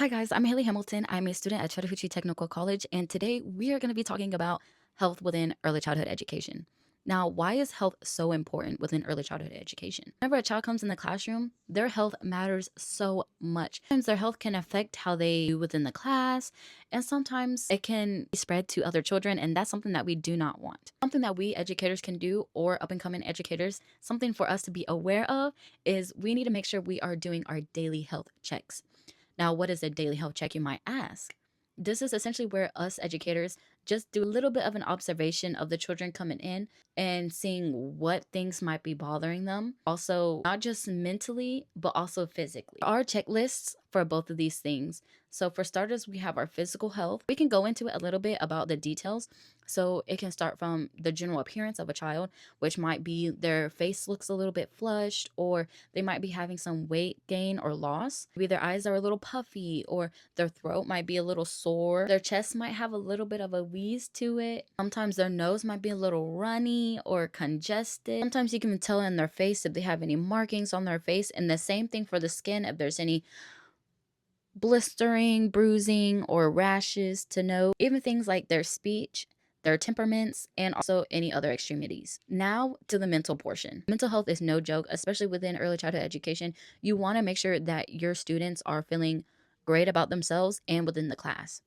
Hi guys, I'm Haley Hamilton. I'm a student at Chattahoochee Technical College, and today we are going to be talking about health within early childhood education. Now, why is health so important within early childhood education? Whenever a child comes in the classroom, their health matters so much. Sometimes their health can affect how they do within the class, and sometimes it can be spread to other children, and that's something that we do not want. Something that we educators can do, or up and coming educators, something for us to be aware of is we need to make sure we are doing our daily health checks. Now, what is a daily health check, you might ask? This is essentially where us educators just do a little bit of an observation of the children coming in and seeing what things might be bothering them. Also, not just mentally, but also physically. There are checklists for both of these things. So, for starters, we have our physical health. We can go into it a little bit about the details. So, it can start from the general appearance of a child, which might be their face looks a little bit flushed, or they might be having some weight gain or loss. Maybe their eyes are a little puffy, or their throat might be a little sore. Their chest might have a little bit of a wheeze to it. Sometimes their nose might be a little runny or congested. Sometimes you can tell in their face if they have any markings on their face. And the same thing for the skin, if there's any blistering, bruising, or rashes to note. Even things like their speech, their temperaments, and also any other extremities. Now to the mental portion. Mental health is no joke, especially within early childhood education. You want to make sure that your students are feeling great about themselves and within the class.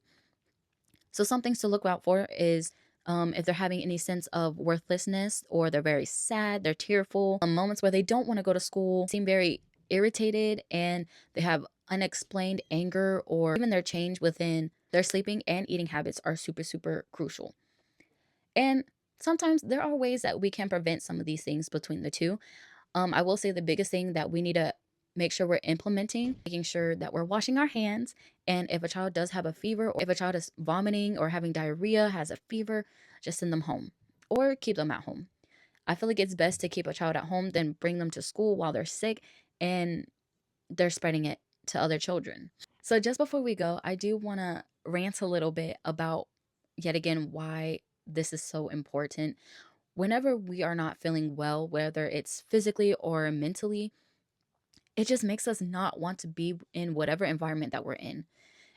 So some things to look out for is if they're having any sense of worthlessness, or they're very sad, they're tearful, moments where they don't want to go to school, seem very irritated, and they have unexplained anger, or even their change within their sleeping and eating habits are super, super crucial. And sometimes there are ways that we can prevent some of these things between the two. I will say the biggest thing that we need to make sure we're implementing, making sure that we're washing our hands. And if a child does have a fever, or if a child is vomiting or having diarrhea, has a fever, just send them home or keep them at home. I feel like it's best to keep a child at home than bring them to school while they're sick and they're spreading it to other children. So just before we go, I do want to rant a little bit about, yet again, why this is so important. Whenever we are not feeling well, whether it's physically or mentally, it just makes us not want to be in whatever environment that we're in.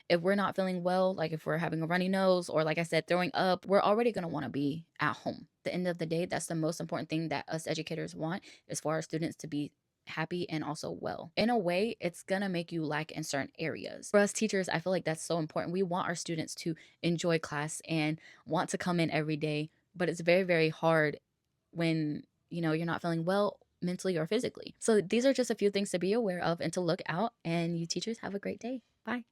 If we're not feeling well, like if we're having a runny nose, or like I said, throwing up, we're already going to want to be at home. At the end of the day, that's the most important thing that us educators want, is for our students to be happy and also well. In a way, it's going to make you lack in certain areas. For us teachers, I feel like that's so important. We want our students to enjoy class and want to come in every day, but it's very, very hard when you're not feeling well mentally or physically. So these are just a few things to be aware of and to look out, and you teachers have a great day. Bye.